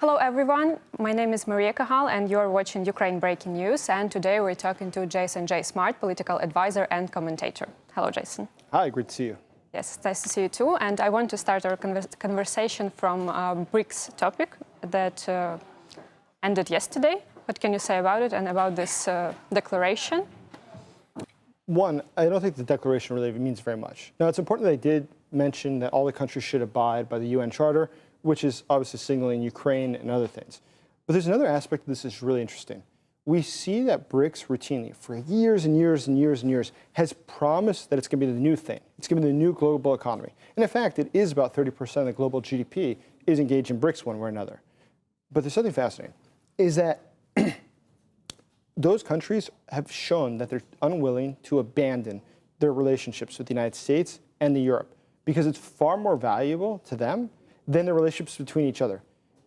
Hello everyone, my name is Maria Kagal and you're watching Ukraine Breaking News, and today we're talking to Jason J. Smart, political advisor and commentator. Hello Jason. Hi, great to see you. Yes, nice to see you too, and I want to start our conversation from BRICS topic that ended yesterday. What can you say about it and about this declaration? One, I don't think the declaration really means very much. Now, it's important that I did mention that all the countries should abide by the UN Charter, which is obviously signaling Ukraine and other things. But there's another aspect of this that's really interesting. We see that BRICS routinely, for years and years and years and years, has promised that it's going to be the new thing. It's going to be the new global economy. And in fact, it is about 30% of the global GDP is engaged in BRICS one way or another. But there's something fascinating, is that those countries have shown that they're unwilling to abandon their relationships with the United States and Europe, because it's far more valuable to them than the relationships between each other.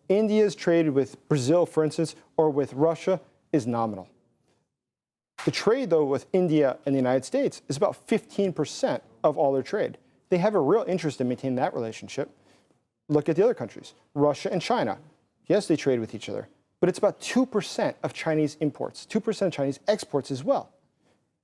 India's trade with Brazil, for instance, or with Russia is nominal. The trade, though, with India and the United States is about 15% of all their trade. They have a real interest in maintaining that relationship. Look at the other countries, Russia and China. Yes, they trade with each other, but it's about 2% of Chinese imports, 2% of Chinese exports as well.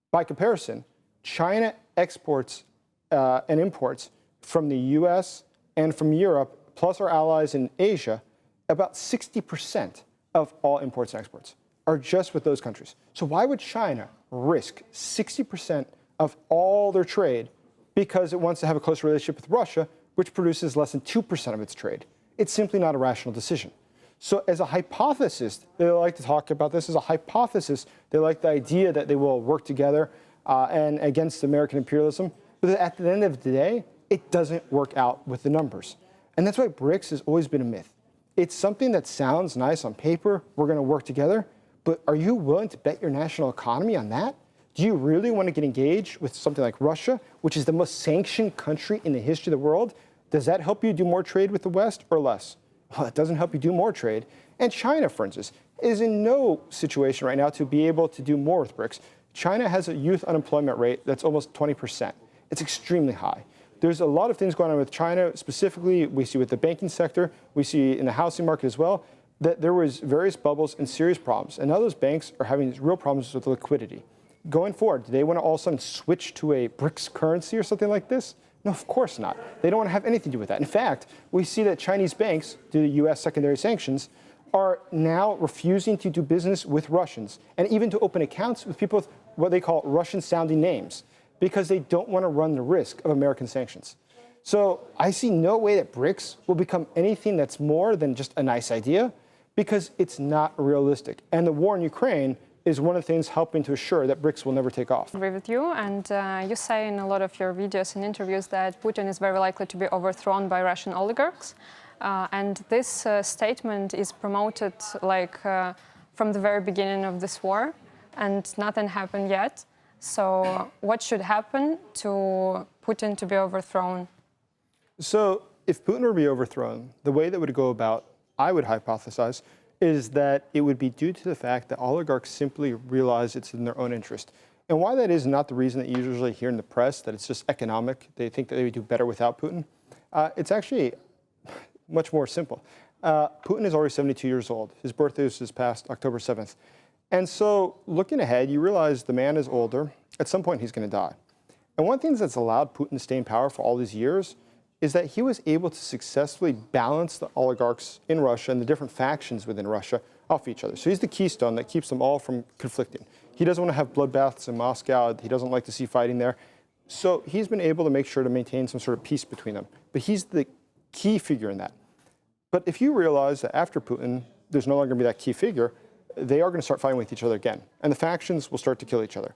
By comparison, China exports and imports from the US and from Europe, plus our allies in Asia, about 60% of all imports and exports are just with those countries. So why would China risk 60% of all their trade because it wants to have a close relationship with Russia, which produces less than 2% of its trade? It's simply not a rational decision. So as a hypothesis, they like to talk about this as a hypothesis. They like the idea that they will work together and against American imperialism. But at the end of the day, it doesn't work out with the numbers. And that's why BRICS has always been a myth. It's something that sounds nice on paper. We're going to work together. But are you willing to bet your national economy on that? Do you really want to get engaged with something like Russia, which is the most sanctioned country in the history of the world? Does that help you do more trade with the West or less? Well, it doesn't help you do more trade. And China, for instance, is in no situation right now to be able to do more with BRICS. China has a youth unemployment rate that's almost 20%. It's extremely high. There's a lot of things going on with China. Specifically, we see with the banking sector, we see in the housing market as well, that there was various bubbles and serious problems. And now those banks are having real problems with liquidity. Going forward, do they want to all of a sudden switch to a BRICS currency or something like this? No, of course not. They don't want to have anything to do with that. In fact, we see that Chinese banks, due to U.S. secondary sanctions, are now refusing to do business with Russians and even to open accounts with people with what they call Russian-sounding names, because they don't want to run the risk of American sanctions. So I see no way that BRICS will become anything that's more than just a nice idea, because it's not realistic. And the war in Ukraine is one of the things helping to assure that BRICS will never take off. I agree with you, and you say in a lot of your videos and interviews that Putin is very likely to be overthrown by Russian oligarchs. And this statement is promoted from the very beginning of this war, and nothing happened yet. So what should happen to Putin to be overthrown? So if Putin were to be overthrown, the way that would go about, I would hypothesize, is that it would be due to the fact that oligarchs simply realize it's in their own interest. And why that is not the reason that you usually hear in the press, that it's just economic, they think that they would do better without Putin. It's actually much more simple. Putin is already 72 years old. His birthday was this past October 7th. And so looking ahead, you realize the man is older. At some point, he's going to die. And one of the things that's allowed Putin to stay in power for all these years is that he was able to successfully balance the oligarchs in Russia and the different factions within Russia off each other. So he's the keystone that keeps them all from conflicting. He doesn't want to have bloodbaths in Moscow. He doesn't like to see fighting there. So he's been able to make sure to maintain some sort of peace between them. But he's the key figure in that. But if you realize that after Putin, there's no longer going to be that key figure, they are going to start fighting with each other again. And the factions will start to kill each other,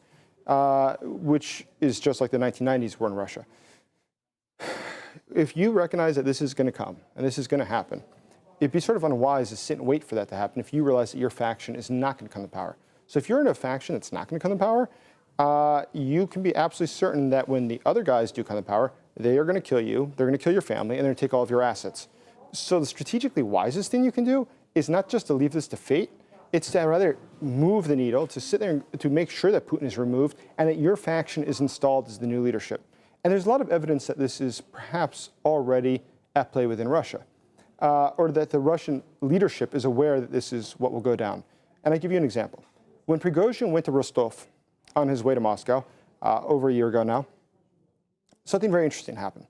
which is just like the 1990s were in Russia. If you recognize that this is going to come and this is going to happen, it'd be sort of unwise to sit and wait for that to happen if you realize that your faction is not going to come to power. So if you're in a faction that's not going to come to power, you can be absolutely certain that when the other guys do come to power, they are going to kill you, they're going to kill your family, and they're going to take all of your assets. So the strategically wisest thing you can do is not just to leave this to fate, it's to rather move the needle, to sit there and to make sure that Putin is removed and that your faction is installed as the new leadership. And there's a lot of evidence that this is perhaps already at play within Russia. or that the Russian leadership is aware that this is what will go down. And I give you an example. When Prigozhin went to Rostov on his way to Moscow over a year ago now, something very interesting happened.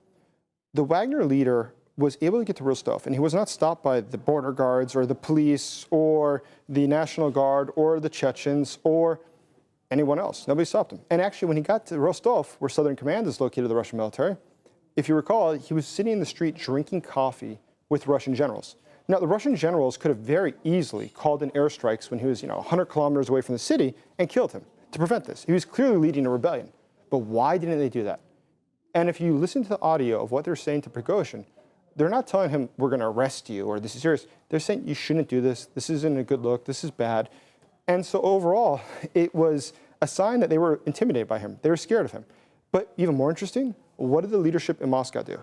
The Wagner leader was able to get to Rostov, and he was not stopped by the border guards or the police or the National Guard or the Chechens or anyone else. Nobody stopped him. And actually, when he got to Rostov, where Southern Command is located, the Russian military, if you recall, he was sitting in the street drinking coffee with Russian generals. Now, the Russian generals could have very easily called in airstrikes when he was, 100 kilometers away from the city and killed him to prevent this. He was clearly leading a rebellion. But why didn't they do that? And if you listen to the audio of what they're saying to Prigozhin, they're not telling him, we're going to arrest you or this is serious. They're saying, you shouldn't do this. This isn't a good look. This is bad. And so overall, it was a sign that they were intimidated by him. They were scared of him. But even more interesting, what did the leadership in Moscow do?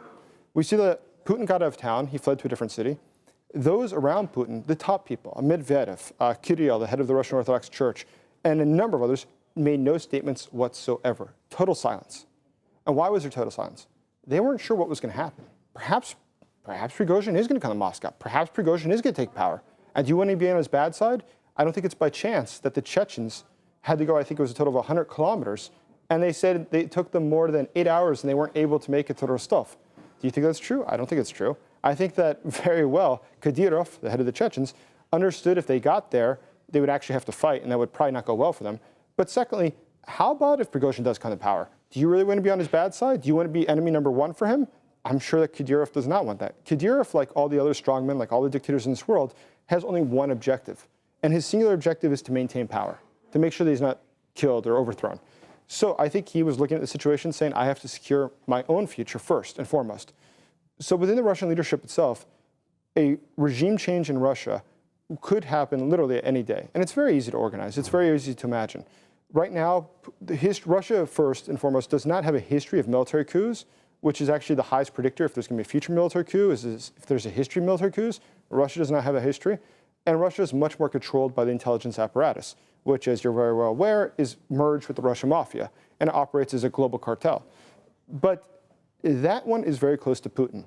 We see that Putin got out of town. He fled to a different city. Those around Putin, the top people, Medvedev, Kirill, the head of the Russian Orthodox Church, and a number of others, made no statements whatsoever. Total silence. And why was there total silence? They weren't sure what was going to happen. Perhaps Prigozhin is going to come to Moscow. Perhaps Prigozhin is going to take power. And do you want to be on his bad side? I don't think it's by chance that the Chechens had to go, I think it was a total of 100 kilometers, and they said it took them more than 8 hours and they weren't able to make it to Rostov. Do you think that's true? I don't think it's true. I think that very well, Kadyrov, the head of the Chechens, understood if they got there, they would actually have to fight, and that would probably not go well for them. But secondly, how about if Prigozhin does come to power? Do you really want to be on his bad side? Do you want to be enemy number one for him? I'm sure that Kadyrov does not want that. Kadyrov, like all the other strongmen, like all the dictators in this world, has only one objective. And his singular objective is to maintain power, to make sure that he's not killed or overthrown. So I think he was looking at the situation saying, I have to secure my own future first and foremost. So within the Russian leadership itself, a regime change in Russia could happen literally any day. And it's very easy to organize. It's very easy to imagine. Right now, Russia, first and foremost, does not have a history of military coups, which is actually the highest predictor if there's going to be a future military coup, is if there's a history of military coups. Russia does not have a history. And Russia is much more controlled by the intelligence apparatus, which, as you're very well aware, is merged with the Russian mafia and operates as a global cartel. But that one is very close to Putin.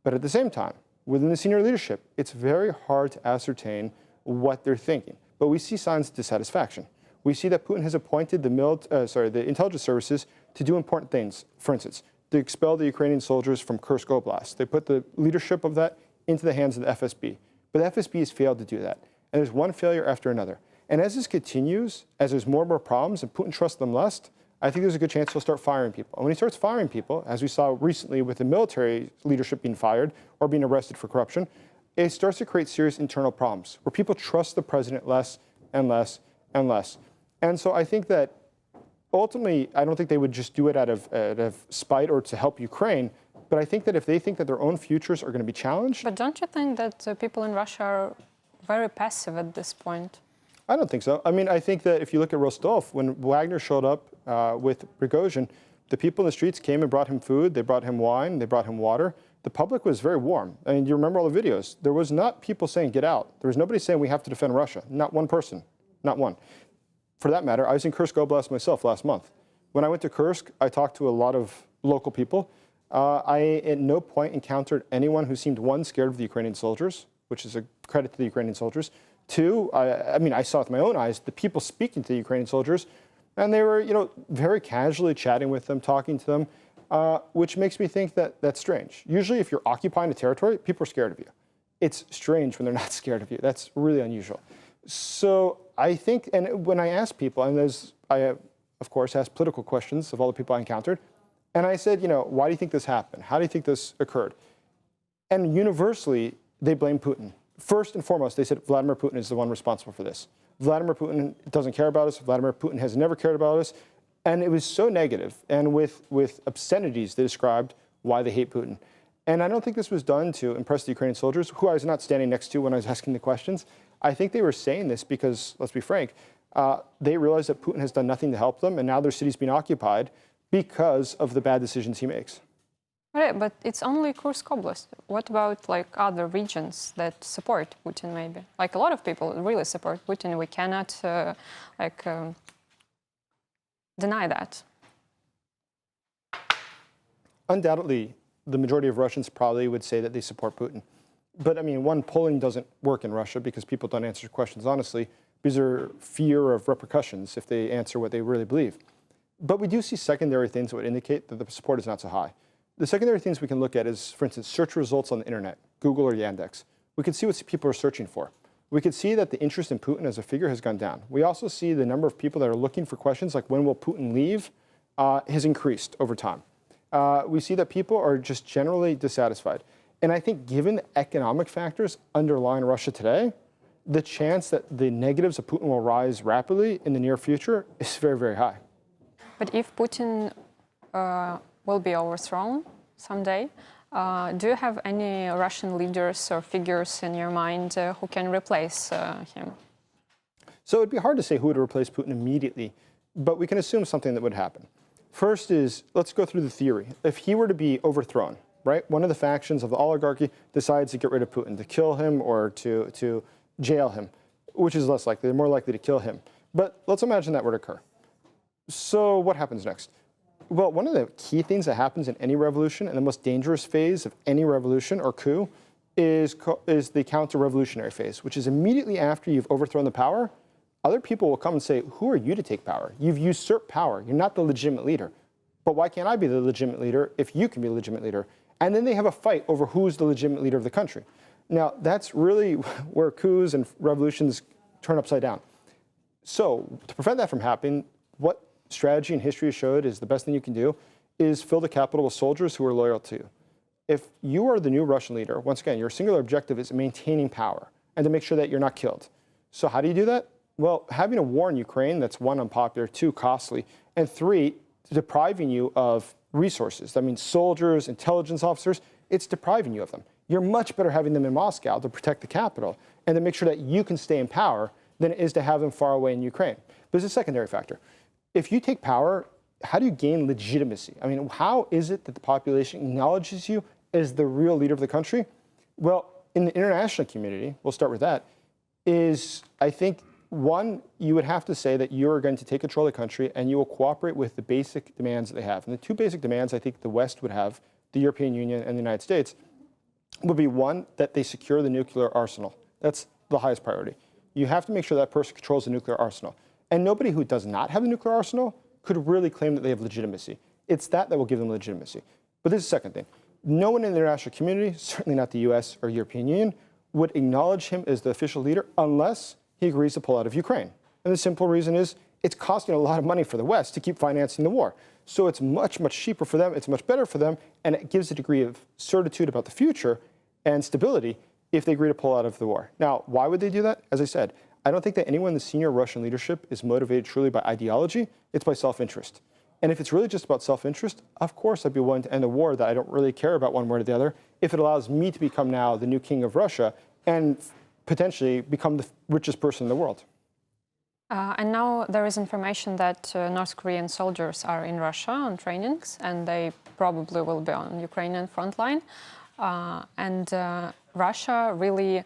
But at the same time, within the senior leadership, it's very hard to ascertain what they're thinking. But we see signs of dissatisfaction. We see that Putin has appointed the intelligence services to do important things. For instance, to expel the Ukrainian soldiers from Kursk Oblast. They put the leadership of that into the hands of the FSB. But the FSB has failed to do that. And there's one failure after another. And as this continues, as there's more and more problems and Putin trusts them less, I think there's a good chance he'll start firing people. And when he starts firing people, as we saw recently with the military leadership being fired or being arrested for corruption, it starts to create serious internal problems where people trust the president less and less and less. And so I think that ultimately, I don't think they would just do it out of spite or to help Ukraine. But I think that if they think that their own futures are going to be challenged. But don't you think that people in Russia are very passive at this point? I don't think so. I mean, I think that if you look at Rostov, when Wagner showed up with Prigozhin, the people in the streets came and brought him food. They brought him wine. They brought him water. The public was very warm. I mean, you remember all the videos. There was not people saying, get out. There was nobody saying we have to defend Russia. Not one person. Not one. For that matter, I was in Kursk Oblast myself last month. When I went to Kursk, I talked to a lot of local people. I at no point encountered anyone who seemed, one, scared of the Ukrainian soldiers, which is a credit to the Ukrainian soldiers. Two, I saw with my own eyes the people speaking to the Ukrainian soldiers, and they were, very casually chatting with them, talking to them, which makes me think that that's strange. Usually, if you're occupying a territory, people are scared of you. It's strange when they're not scared of you. That's really unusual. So I think, and when I ask people, and I of course asked political questions of all the people I encountered, and I said, why do you think this happened? How do you think this occurred? And universally, they blame Putin. First and foremost, they said Vladimir Putin is the one responsible for this. Vladimir Putin doesn't care about us. Vladimir Putin has never cared about us. And it was so negative, and with obscenities, they described why they hate Putin. And I don't think this was done to impress the Ukrainian soldiers, who I was not standing next to when I was asking the questions. I think they were saying this because, let's be frank, they realized that Putin has done nothing to help them, and now their city's being occupied because of the bad decisions he makes. Right, but it's only Kursk Oblast. What about other regions that support Putin? Maybe a lot of people really support Putin. We cannot deny that. Undoubtedly, the majority of Russians probably would say that they support Putin. But I mean, one, polling doesn't work in Russia because people don't answer questions honestly because they're fear of repercussions if they answer what they really believe. But we do see secondary things that would indicate that the support is not so high. The secondary things we can look at is, for instance, search results on the internet, Google or Yandex. We can see what people are searching for. We can see that the interest in Putin as a figure has gone down. We also see the number of people that are looking for questions like when will Putin leave has increased over time. We see that people are just generally dissatisfied. And I think given the economic factors underlying Russia today, the chance that the negatives of Putin will rise rapidly in the near future is very, very high. But if Putin will be overthrown someday, do you have any Russian leaders or figures in your mind who can replace him? So it'd be hard to say who would replace Putin immediately, but we can assume something that would happen. First is, let's go through the theory. If he were to be overthrown, right, one of the factions of the oligarchy decides to get rid of Putin, to kill him or to jail him, which is less likely. They're more likely to kill him. But let's imagine that were to occur. So what happens next? Well, one of the key things that happens in any revolution, and the most dangerous phase of any revolution or coup, is the counter-revolutionary phase, which is immediately after you've overthrown the power, other people will come and say, who are you to take power? You've usurped power. You're not the legitimate leader. But why can't I be the legitimate leader if you can be the legitimate leader? And then they have a fight over who's the legitimate leader of the country. Now, that's really where coups and revolutions turn upside down. So to prevent that from happening, what strategy and history has showed is the best thing you can do is fill the capital with soldiers who are loyal to you. If you are the new Russian leader, once again, your singular objective is maintaining power and to make sure that you're not killed. So how do you do that? Well, having a war in Ukraine that's one, unpopular, two, costly, and three, depriving you of resources. That means soldiers, intelligence officers, it's depriving you of them. You're much better having them in Moscow to protect the capital and to make sure that you can stay in power than it is to have them far away in Ukraine. But there's a secondary factor. If you take power, how do you gain legitimacy? I mean, how is it that the population acknowledges you as the real leader of the country? Well, in the international community, we'll start with that, is I think, one, you would have to say that you're going to take control of the country and you will cooperate with the basic demands that they have. And the two basic demands I think the West would have, the European Union and the United States, would be one, that they secure the nuclear arsenal. That's the highest priority. You have to make sure that person controls the nuclear arsenal. And nobody who does not have a nuclear arsenal could really claim that they have legitimacy. It's that will give them legitimacy. But this is the second thing. No one in the international community, certainly not the US or European Union, would acknowledge him as the official leader unless he agrees to pull out of Ukraine. And the simple reason is it's costing a lot of money for the West to keep financing the war. So it's much, much cheaper for them, it's much better for them, and it gives a degree of certitude about the future and stability if they agree to pull out of the war. Now, why would they do that? As I said, I don't think that anyone in the senior Russian leadership is motivated truly by ideology, it's by self-interest. And if it's really just about self-interest, of course I'd be willing to end a war that I don't really care about one way or the other if it allows me to become now the new king of Russia and potentially become the richest person in the world. And now there is information that North Korean soldiers are in Russia on trainings, and they probably will be on Ukrainian front line. Russia really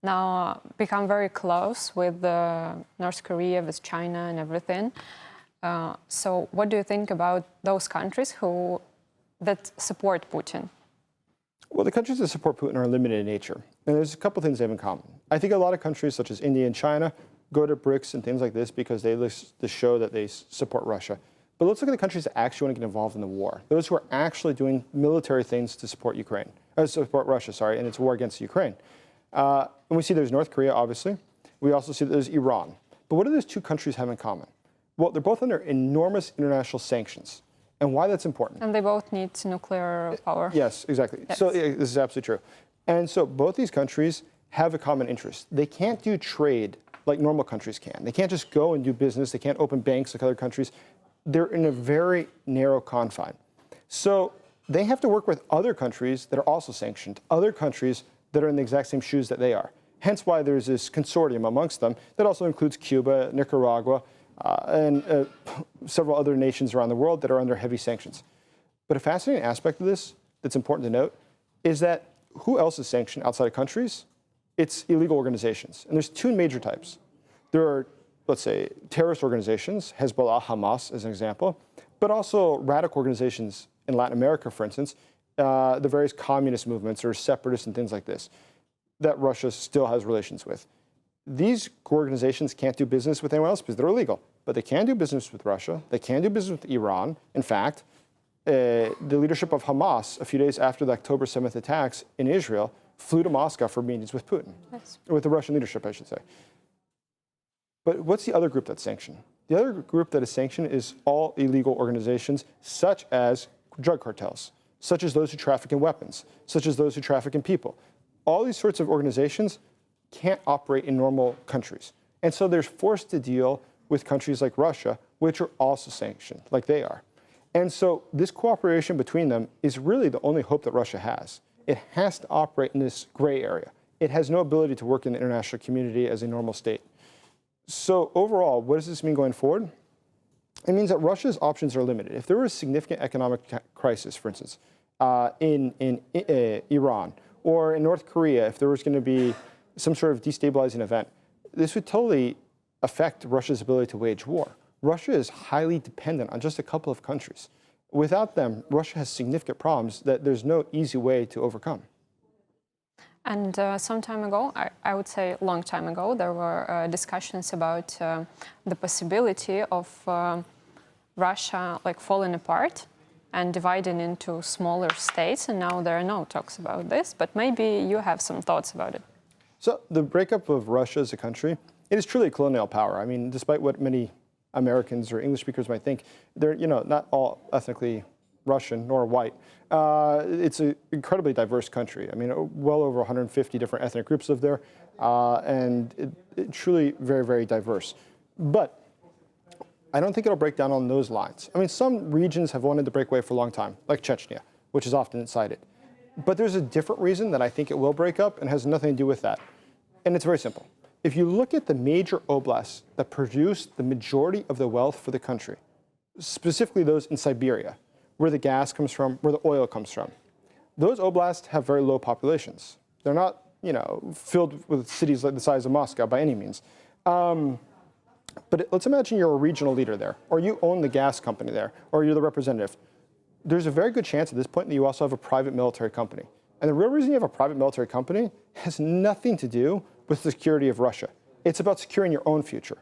now become very close with North Korea, with China and everything. So what do you think about those countries that support Putin? Well, the countries that support Putin are limited in nature. And there's a couple things they have in common. I think a lot of countries such as India and China go to BRICS and things like this because they list to show that they support Russia. But let's look at the countries that actually want to get involved in the war. Those who are actually doing military things to support Russia, in its war against Ukraine. And we see there's North Korea, obviously. We also see that there's Iran. But what do those two countries have in common? Well, they're both under enormous international sanctions. And why that's important. And they both need nuclear power. Yes, exactly. Yes. So this is absolutely true. And so both these countries have a common interest. They can't do trade like normal countries can. They can't just go and do business. They can't open banks like other countries. They're in a very narrow confine. So they have to work with other countries that are also sanctioned, other countries that are in the exact same shoes that they are. Hence why there's this consortium amongst them that also includes Cuba, Nicaragua, and several other nations around the world that are under heavy sanctions. But a fascinating aspect of this that's important to note is that who else is sanctioned outside of countries? It's illegal organizations. And there's two major types. There are, let's say, terrorist organizations, Hezbollah, Hamas as an example, but also radical organizations in Latin America, for instance, the various communist movements or separatists and things like this that Russia still has relations with. These organizations can't do business with anyone else because they're illegal, but they can do business with Russia. They can do business with Iran. In fact, the leadership of Hamas, a few days after the October 7th attacks in Israel, flew to Moscow for meetings with Putin, with the Russian leadership, I should say. But what's the other group that's sanctioned? The other group that is sanctioned is all illegal organizations, such as drug cartels, such as those who traffic in weapons, such as those who traffic in people. All these sorts of organizations can't operate in normal countries. And so they're forced to deal with countries like Russia, which are also sanctioned, like they are. And so this cooperation between them is really the only hope that Russia has. It has to operate in this gray area. It has no ability to work in the international community as a normal state. So overall, what does this mean going forward? It means that Russia's options are limited. If there were a significant economic crisis, for instance, in Iran or in North Korea, if there was going to be some sort of destabilizing event, this would totally affect Russia's ability to wage war. Russia is highly dependent on just a couple of countries. Without them, Russia has significant problems that there's no easy way to overcome. And some time ago, I would say a long time ago, there were discussions about the possibility of Russia falling apart and dividing into smaller states. And now there are no talks about this, but maybe you have some thoughts about it. So the breakup of Russia as a country, it is truly a colonial power. I mean, despite what many Americans or English speakers might think, they're not all ethnically Russian nor white. It's an incredibly diverse country. I mean, well over 150 different ethnic groups live there, and it truly very, very diverse. But I don't think it'll break down on those lines. I mean, some regions have wanted to break away for a long time, like Chechnya, which is often cited. But there's a different reason that I think it will break up and has nothing to do with that. And it's very simple. If you look at the major oblasts that produce the majority of the wealth for the country, specifically those in Siberia, where the gas comes from, where the oil comes from, those oblasts have very low populations. They're not, filled with cities like the size of Moscow by any means. But let's imagine you're a regional leader there, or you own the gas company there, or you're the representative. There's a very good chance at this point that you also have a private military company. And the real reason you have a private military company has nothing to do with the security of Russia. It's about securing your own future.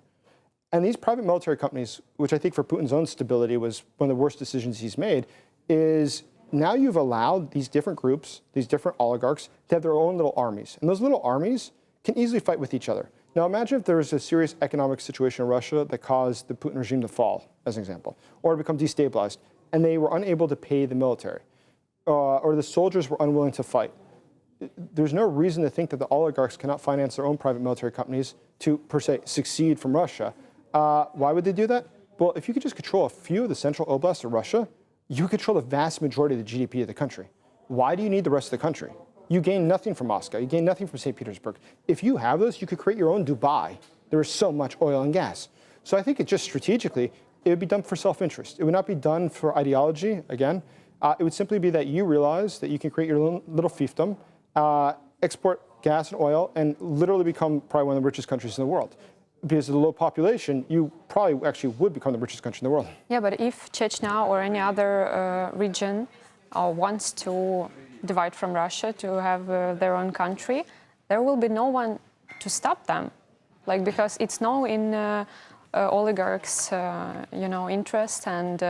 And these private military companies, which I think for Putin's own stability was one of the worst decisions he's made, is now you've allowed these different groups, these different oligarchs, to have their own little armies. And those little armies can easily fight with each other. Now imagine if there was a serious economic situation in Russia that caused the Putin regime to fall, as an example, or to become destabilized, and they were unable to pay the military, or the soldiers were unwilling to fight. There's no reason to think that the oligarchs cannot finance their own private military companies to, per se, succeed from Russia. Why would they do that? Well, if you could just control a few of the central oblasts of Russia, you control the vast majority of the GDP of the country. Why do you need the rest of the country? You gain nothing from Moscow. You gain nothing from St. Petersburg. If you have those, you could create your own Dubai. There is so much oil and gas. So I think it just strategically, it would be done for self-interest. It would not be done for ideology, again. It would simply be that you realize that you can create your own little fiefdom, export gas and oil, and literally become probably one of the richest countries in the world. Because of the low population, you probably actually would become the richest country in the world. Yeah, but if Chechnya or any other region wants to divide from Russia to have their own country, there will be no one to stop them. Because it's now in oligarchs, interest, and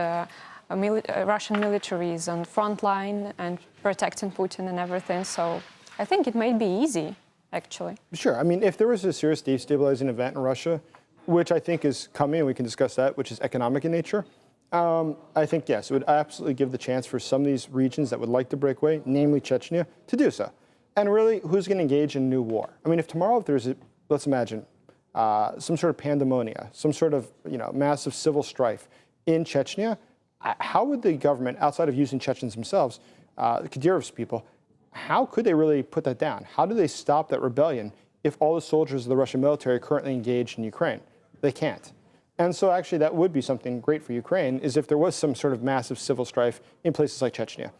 Russian military is on the front line and protecting Putin and everything. So I think it may be easy, actually. Sure. I mean, if there was a serious destabilizing event in Russia, which I think is coming, and we can discuss that, which is economic in nature, I think, yes, it would absolutely give the chance for some of these regions that would like to break away, namely Chechnya, to do so. And really, who's going to engage in new war? I mean, if tomorrow, if there's, let's imagine, some sort of pandemonia, some sort of, massive civil strife in Chechnya, how would the government, outside of using Chechens themselves, the Kadyrov's people, how could they really put that down? How do they stop that rebellion if all the soldiers of the Russian military are currently engaged in Ukraine? They can't. And so actually that would be something great for Ukraine, is if there was some sort of massive civil strife in places like Chechnya.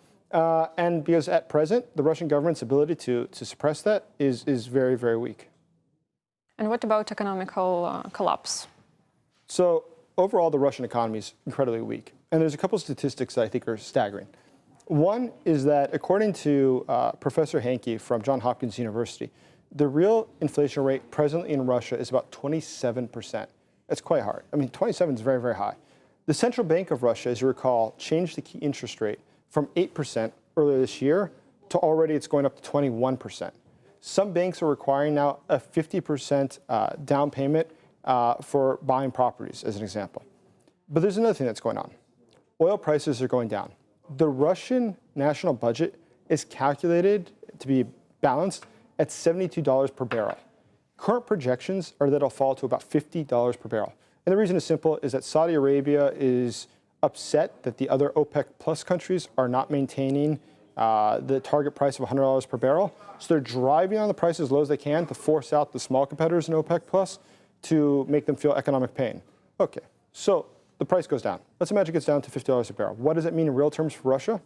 And because at present, the Russian government's ability to suppress that is very, very weak. And what about economical collapse? So overall, the Russian economy is incredibly weak. And there's a couple of statistics that I think are staggering. One is that according to Professor Hankey from Johns Hopkins University, the real inflation rate presently in Russia is about 27%. That's quite hard. I mean, 27 is very, very high. The Central Bank of Russia, as you recall, changed the key interest rate from 8% earlier this year to already it's going up to 21%. Some banks are requiring now a 50% down payment for buying properties, as an example. But there's another thing that's going on. Oil prices are going down. The Russian national budget is calculated to be balanced at $72 per barrel. Current projections are that it'll fall to about $50 per barrel. And the reason is simple, is that Saudi Arabia is upset that the other OPEC plus countries are not maintaining the target price of $100 per barrel. So they're driving on the price as low as they can to force out the small competitors in OPEC plus to make them feel economic pain. Okay, so the price goes down. Let's imagine it gets down to $50 a barrel. What does it mean in real terms for Russia?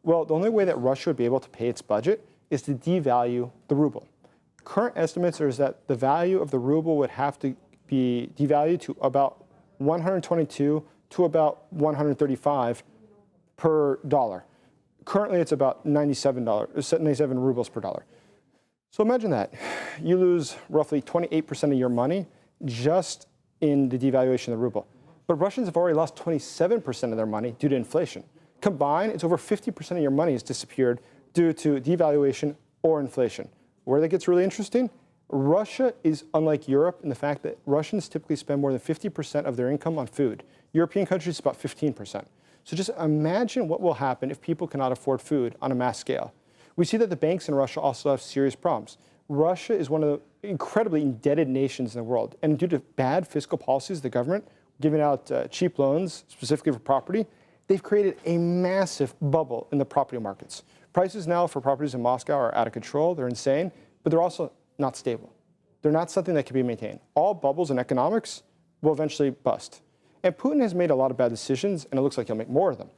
Well, the only way that Russia would be able to pay its budget is to devalue the ruble. Current estimates are that the value of the ruble would have to be devalued to about 122 to about 135 per dollar. Currently, it's about 97 rubles per dollar. So imagine that. You lose roughly 28% of your money just in the devaluation of the ruble. But Russians have already lost 27% of their money due to inflation. Combined, it's over 50% of your money has disappeared due to devaluation or inflation. Where that gets really interesting, Russia is unlike Europe in the fact that Russians typically spend more than 50% of their income on food. European countries, about 15%. So just imagine what will happen if people cannot afford food on a mass scale. We see that the banks in Russia also have serious problems. Russia is one of the incredibly indebted nations in the world. And due to bad fiscal policies of the government, giving out cheap loans, specifically for property, they've created a massive bubble in the property markets. Prices now for properties in Moscow are out of control. They're insane, but they're also not stable. They're not something that can be maintained. All bubbles in economics will eventually bust. And Putin has made a lot of bad decisions, and it looks like he'll make more of them.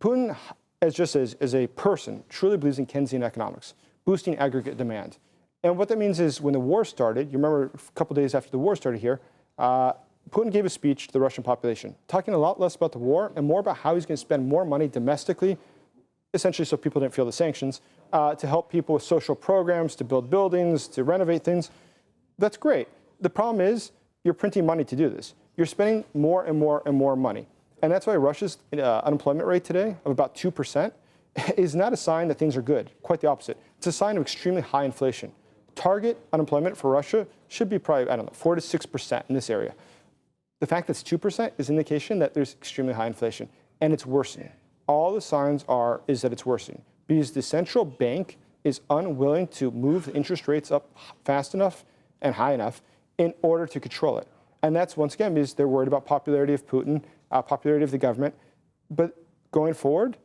Putin, as a person, truly believes in Keynesian economics, boosting aggregate demand. And what that means is when the war started, you remember a couple days after the war started here, Putin gave a speech to the Russian population, talking a lot less about the war and more about how he's going to spend more money domestically, essentially so people didn't feel the sanctions, to help people with social programs, to build buildings, to renovate things. That's great. The problem is you're printing money to do this. You're spending more and more and more money. And that's why Russia's unemployment rate today of about 2% is not a sign that things are good. Quite the opposite. It's a sign of extremely high inflation. Target unemployment for Russia should be probably, 4 to 6% in this area. The fact that it's 2% is an indication that there's extremely high inflation, and it's worsening. All the signs is that it's worsening because the central bank is unwilling to move the interest rates up fast enough and high enough in order to control it. And that's, once again, because they're worried about popularity of Putin, popularity of the government. But going forward,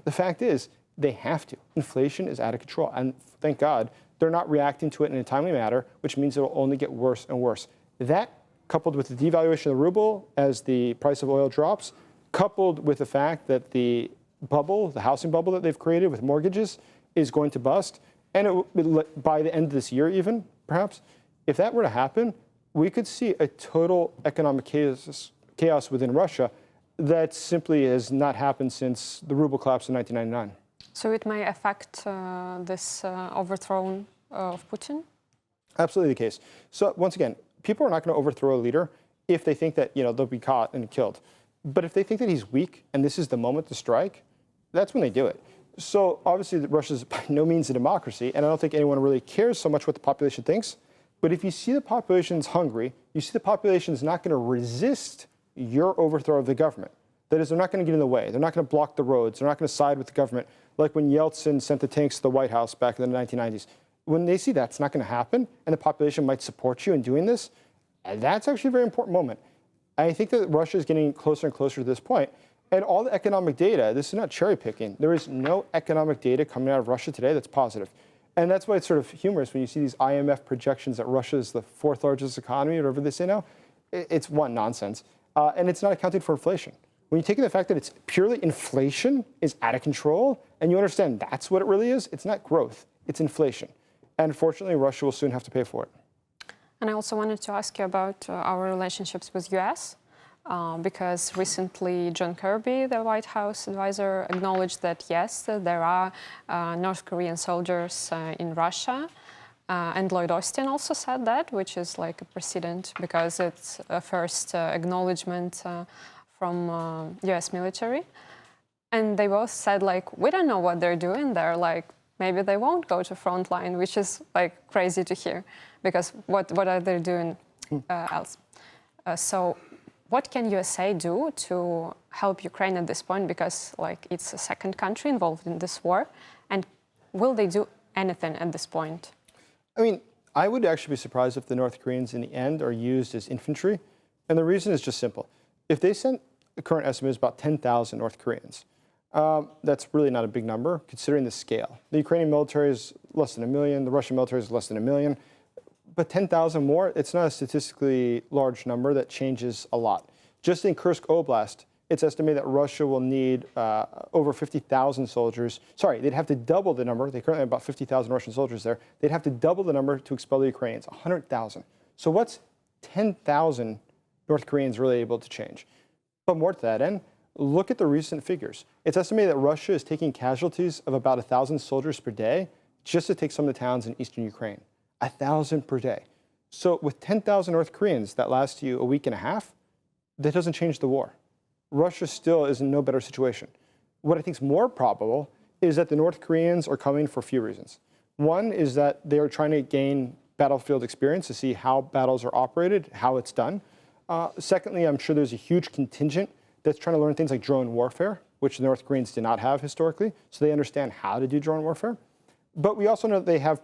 the fact is they have to. Inflation is out of control. And thank God they're not reacting to it in a timely manner, which means it will only get worse and worse. That, coupled with the devaluation of the ruble as the price of oil drops, coupled with the fact that the bubble, the housing bubble that they've created with mortgages is going to bust, and by the end of this year even, perhaps, if that were to happen, we could see a total economic chaos within Russia that simply has not happened since the ruble collapsed in 1999. So it may affect this overthrow of Putin? Absolutely the case. So once again, people are not going to overthrow a leader if they think that they'll be caught and killed. But if they think that he's weak and this is the moment to strike, that's when they do it. So obviously Russia's by no means a democracy, and I don't think anyone really cares so much what the population thinks. But if you see the population's hungry, you see the population's not going to resist your overthrow of the government. That is, they're not going to get in the way. They're not going to block the roads. They're not going to side with the government, like when Yeltsin sent the tanks to the White House back in the 1990s. When they see that's not going to happen, and the population might support you in doing this, that's actually a very important moment. I think that Russia is getting closer and closer to this point. And all the economic data, this is not cherry picking. There is no economic data coming out of Russia today that's positive. And that's why it's sort of humorous when you see these IMF projections that Russia is the fourth largest economy, or whatever they say now. It's one, nonsense. And it's not accounting for inflation. When you take in the fact that it's purely inflation is out of control, and you understand that's what it really is, it's not growth, it's inflation. And fortunately, Russia will soon have to pay for it. And I also wanted to ask you about our relationships with US. because recently John Kirby, the White House advisor, acknowledged that yes, there are North Korean soldiers in Russia. And Lloyd Austin also said that, which is like a precedent because it's a first acknowledgement from US military. And they both said, like, we don't know what they're doing there. Like, maybe they won't go to front line, which is like crazy to hear because what are they doing else? So what can USA do to help Ukraine at this point? Because like it's a second country involved in this war. And will they do anything at this point? I mean, I would actually be surprised if the North Koreans in the end are used as infantry. And the reason is just simple. If they sent, the current estimate is about 10,000 North Koreans. That's really not a big number considering the scale. The Ukrainian military is less than 1 million. The Russian military is less than 1 million. But 10,000 more, it's not a statistically large number that changes a lot. Just in Kursk Oblast, it's estimated that Russia will need over 50,000 soldiers. Sorry, they'd have to double the number. They currently have about 50,000 Russian soldiers there. They'd have to double the number to expel the Ukrainians, 100,000. So what's 10,000 North Koreans really able to change? But more to that end, look at the recent figures. It's estimated that Russia is taking casualties of about 1,000 soldiers per day just to take some of the towns in eastern Ukraine. 1,000 per day. So with 10,000 North Koreans that last you a week and a half, that doesn't change the war. Russia still is in no better situation. What I think is more probable is that the North Koreans are coming for a few reasons. One is that they are trying to gain battlefield experience to see how battles are operated, how it's done. Secondly, I'm sure there's a huge contingent that's trying to learn things like drone warfare, which the North Koreans did not have historically, so they understand how to do drone warfare. But we also know that they have,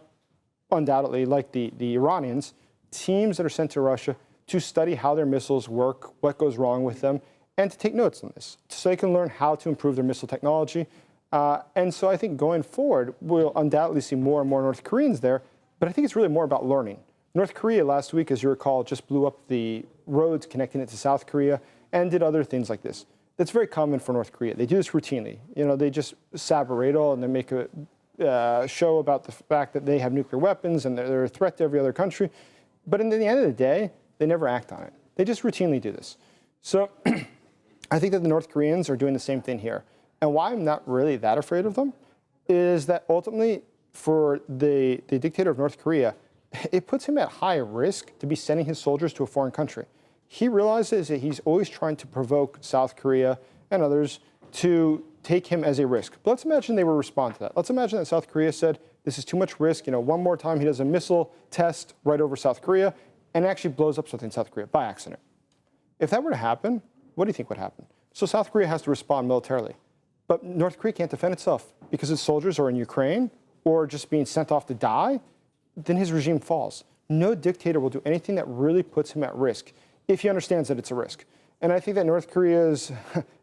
undoubtedly, like the Iranians, teams that are sent to Russia to study how their missiles work, what goes wrong with them, and to take notes on this, so they can learn how to improve their missile technology. And so I think going forward, we'll undoubtedly see more and more North Koreans there, but I think it's really more about learning. North Korea last week, as you recall, just blew up the roads connecting it to South Korea and did other things like this. That's very common for North Korea. They do this routinely. You know, they just saboradle and they make a show about the fact that they have nuclear weapons and they're a threat to every other country. But in the end of the day, they never act on it. They just routinely do this. So I think that the North Koreans are doing the same thing here. And why I'm not really that afraid of them is that ultimately for the dictator of North Korea, it puts him at high risk to be sending his soldiers to a foreign country. He realizes that he's always trying to provoke South Korea and others to take him as a risk. But let's imagine they would respond to that. Let's imagine that South Korea said, this is too much risk. You know, one more time he does a missile test right over South Korea and actually blows up something in South Korea by accident. If that were to happen, what do you think would happen? So South Korea has to respond militarily. But North Korea can't defend itself because its soldiers are in Ukraine or just being sent off to die. Then his regime falls. No dictator will do anything that really puts him at risk if he understands that it's a risk. And I think that North Korea's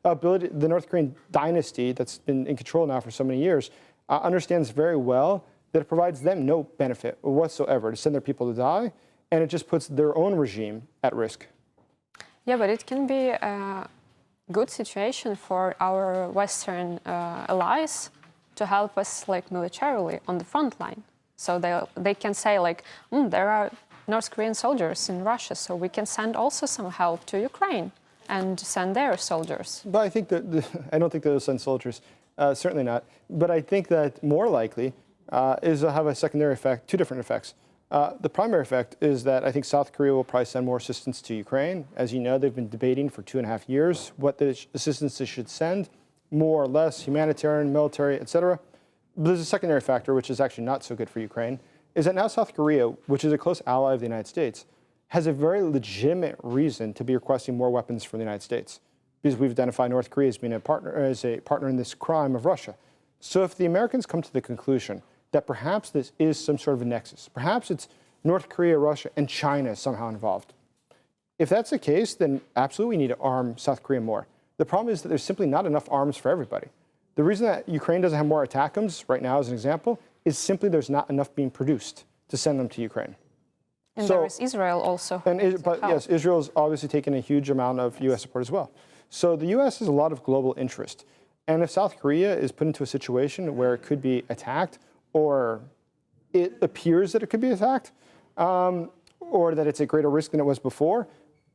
ability, the North Korean dynasty that's been in control now for so many years, understands very well that it provides them no benefit whatsoever to send their people to die, and it just puts their own regime at risk. Yeah, but it can be a good situation for our Western allies to help us, like, militarily on the front line. So they can say, like, there are North Korean soldiers in Russia, so we can send also some help to Ukraine and send their soldiers. But I think that I don't think they'll send soldiers, certainly not. But I think that more likely is to have a secondary effect, two different effects. The primary effect is that I think South Korea will probably send more assistance to Ukraine. As you know, they've been debating for 2.5 years what the assistance they should send, more or less, humanitarian, military, etc. But there's a secondary factor, which is actually not so good for Ukraine, is that now South Korea, which is a close ally of the United States, has a very legitimate reason to be requesting more weapons from the United States, because we've identified North Korea as being a partner in this crime of Russia. So if the Americans come to the conclusion that perhaps this is some sort of a nexus, perhaps it's North Korea, Russia, and China somehow involved. If that's the case, then absolutely we need to arm South Korea more. The problem is that there's simply not enough arms for everybody. The reason that Ukraine doesn't have more ATACMS right now, as an example, is simply there's not enough being produced to send them to Ukraine. And so, there is Israel also. But yes, Israel is obviously taking a huge amount of U.S. support as well. So the U.S. has a lot of global interest. And if South Korea is put into a situation where it could be attacked, or it appears that it could be attacked, or that it's a greater risk than it was before,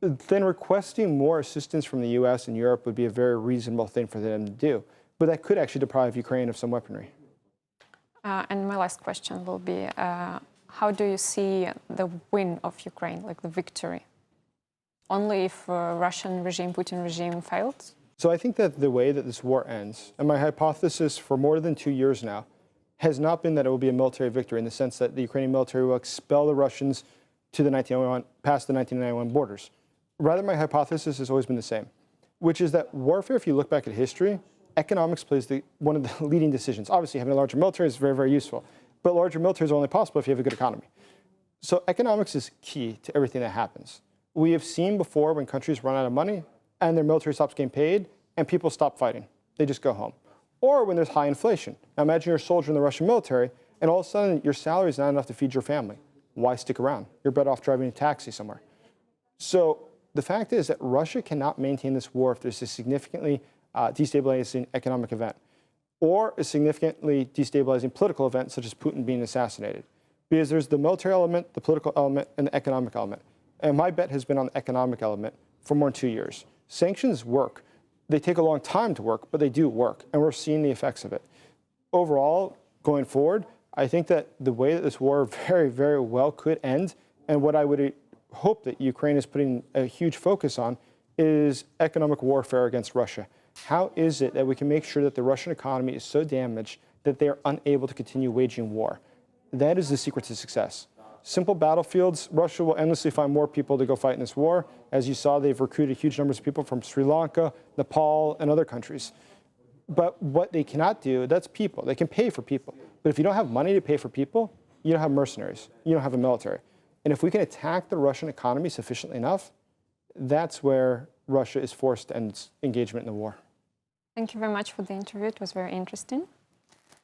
then requesting more assistance from the US and Europe would be a very reasonable thing for them to do. But that could actually deprive Ukraine of some weaponry. And my last question will be, how do you see the win of Ukraine, like the victory? Only if Russian regime, Putin regime fails? So I think that the way that this war ends, and my hypothesis for more than 2 years now, has not been that it will be a military victory in the sense that the Ukrainian military will expel the Russians to the past the 1991 borders. Rather, my hypothesis has always been the same, which is that warfare, if you look back at history, economics plays one of the leading decisions. Obviously, having a larger military is very, very useful, but larger military is only possible if you have a good economy. So economics is key to everything that happens. We have seen before when countries run out of money and their military stops getting paid and people stop fighting. They just go home. Or when there's high inflation. Now imagine you're a soldier in the Russian military and all of a sudden your salary is not enough to feed your family. Why stick around? You're better off driving a taxi somewhere. So the fact is that Russia cannot maintain this war if there's a significantly destabilizing economic event or a significantly destabilizing political event such as Putin being assassinated. Because there's the military element, the political element, and the economic element. And my bet has been on the economic element for more than 2 years. Sanctions work. They take a long time to work, but they do work, and we're seeing the effects of it. Overall, going forward, I think that the way that this war very, very well could end, and what I would hope that Ukraine is putting a huge focus on, is economic warfare against Russia. How is it that we can make sure that the Russian economy is so damaged that they are unable to continue waging war? That is the secret to success. Simple battlefields, Russia will endlessly find more people to go fight in this war. As you saw, they've recruited huge numbers of people from Sri Lanka, Nepal, and other countries. But what they cannot do, that's people. They can pay for people. But if you don't have money to pay for people, you don't have mercenaries. You don't have a military. And if we can attack the Russian economy sufficiently enough, that's where Russia is forced to end its engagement in the war. Thank you very much for the interview. It was very interesting.